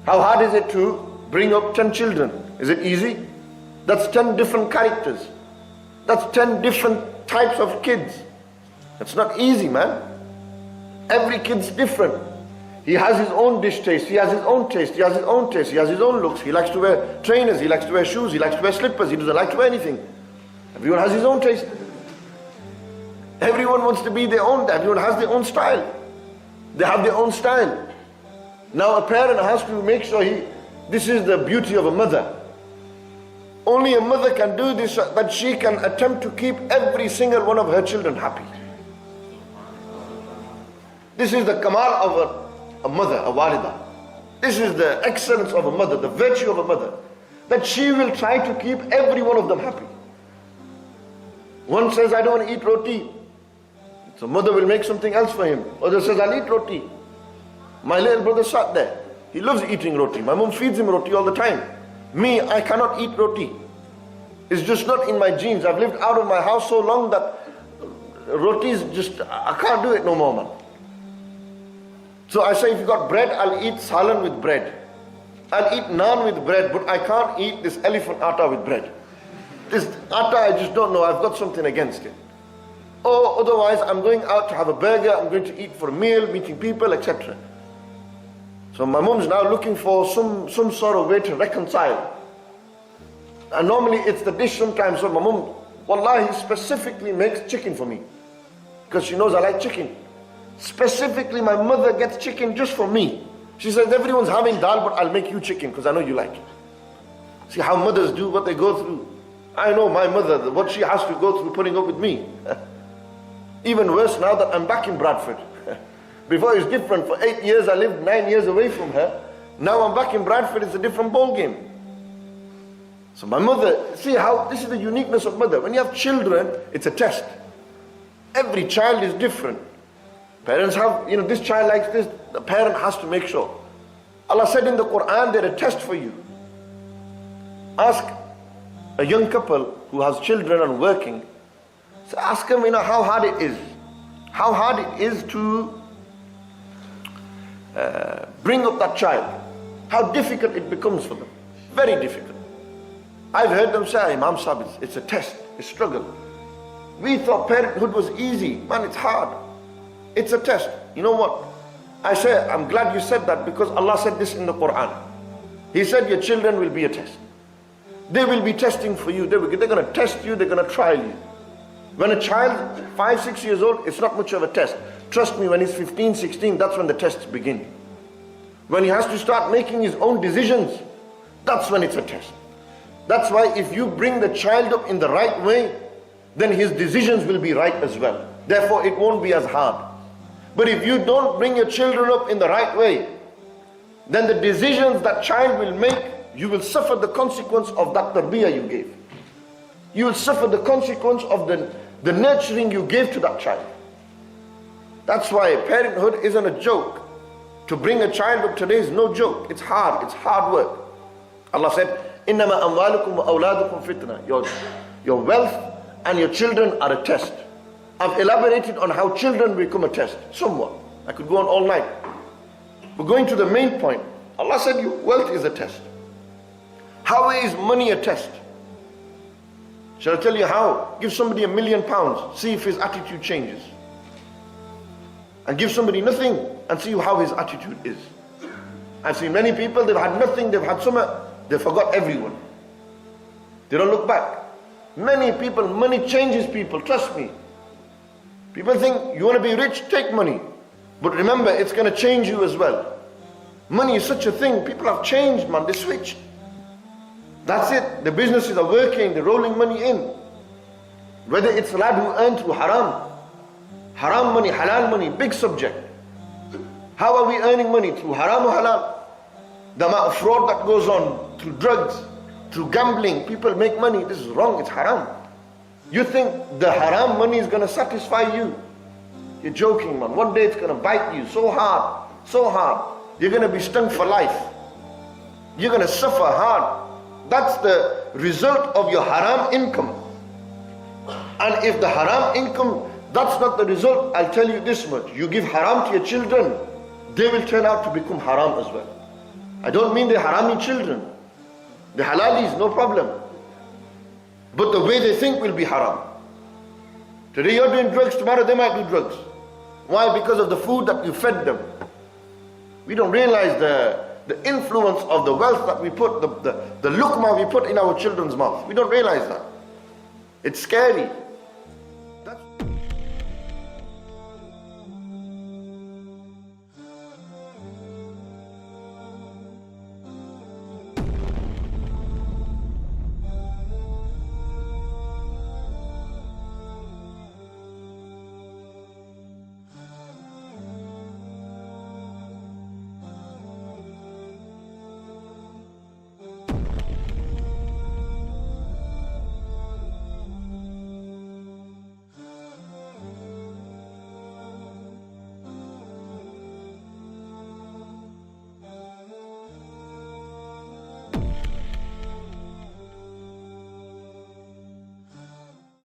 How hard is it to bring up 10 children? Is it easy? That's 10 different characters. That's 10 different types of kids. It's not easy, man. Every kid's different. He has his own dish taste, he has his own taste, he has his own taste, he has his own looks. He likes to wear trainers, he likes to wear shoes, he likes to wear slippers, he doesn't like to wear anything. Everyone has his own taste. Everyone wants to be their own, everyone has their own style. They have their own style. Now a parent has to make sure this is the beauty of a mother. Only a mother can do this, that she can attempt to keep every single one of her children happy. This is the kamal of a mother, a walida. This is the excellence of a mother, the virtue of a mother. That she will try to keep every one of them happy. One says, I don't want to eat roti. So mother will make something else for him. Other says, I'll eat roti. My little brother sat there. He loves eating roti. My mom feeds him roti all the time. Me, I cannot eat roti. It's just not in my genes. I've lived out of my house so long that roti is just, I can't do it no more, man. So I say, if you got bread, I'll eat salan with bread. I'll eat naan with bread, but I can't eat this elephant atta with bread. This atta, I just don't know. I've got something against it. Or otherwise, I'm going out to have a burger, I'm going to eat for a meal, meeting people, etc. So my mom's now looking for some sort of way to reconcile. And normally it's the dish sometimes. So my mom, wallahi, specifically makes chicken for me. Because she knows I like chicken. Specifically, my mother gets chicken just for me. She says, everyone's having dal, but I'll make you chicken because I know you like it. See how mothers do, what they go through. I know my mother, what she has to go through putting up with me. Even worse now that I'm back in Bradford. Before it's different. For 8 years, I lived 9 years away from her. Now I'm back in Bradford, it's a different ball game. So my mother, see how, this is the uniqueness of mother. When you have children, it's a test. Every child is different. Parents have, this child likes this, the parent has to make sure. Allah said in the Quran, they're a test for you. Ask a young couple who has children and working, so ask them, how hard it is. How hard it is to bring up that child. How difficult it becomes for them. Very difficult. I've heard them say, Imam Sahib, it's a test, it's a struggle. We thought parenthood was easy. Man, it's hard. It's a test. You know what? I say, I'm glad you said that because Allah said this in the Quran. He said your children will be a test. They will be testing for you. They're going to test you, they're going to trial you. When a child, 5, 6 years old, it's not much of a test. Trust me, when he's 15, 16, that's when the tests begin. When he has to start making his own decisions, that's when it's a test. That's why if you bring the child up in the right way, then his decisions will be right as well. Therefore, it won't be as hard. But if you don't bring your children up in the right way, then the decisions that child will make, you will suffer the consequence of that tarbiyah you gave. You will suffer the consequence of the nurturing you gave to that child. That's why parenthood isn't a joke. To bring a child up today is no joke. It's hard work. Allah said, إِنَّمَا أَمْوَالُكُمْ وَأَوْلَادُكُمْ فِتْنَةً. Your wealth and your children are a test. I've elaborated on how children become a test, somewhat. I could go on all night. But going to the main point, Allah said your wealth is a test. How is money a test? Shall I tell you how? Give somebody £1 million, see if his attitude changes. And give somebody nothing and see how his attitude is. I've seen many people, they've had nothing, they've had something, they forgot everyone. They don't look back. Many people, money changes people, trust me. People think, you want to be rich, take money. But remember, it's going to change you as well. Money is such a thing, people have changed, man, they switched. That's it, the businesses are working, they're rolling money in. Whether it's lad who earn through haram. Haram money, halal money, big subject. How are we earning money? Through haram or halal? The amount of fraud that goes on, through drugs, through gambling, people make money. This is wrong, it's haram. You think the haram money is going to satisfy you? You're joking, man. One day it's going to bite you so hard, so hard. You're going to be stung for life. You're going to suffer hard. That's the result of your haram income. And if the haram income, that's not the result, I'll tell you this much. You give haram to your children, they will turn out to become haram as well. I don't mean they're harami children. The halalis, no problem. But the way they think will be haram. Today you're doing drugs, tomorrow they might do drugs. Why? Because of the food that you fed them. We don't realize the influence of the wealth that we put, the luqma we put in our children's mouth. We don't realize that. It's scary.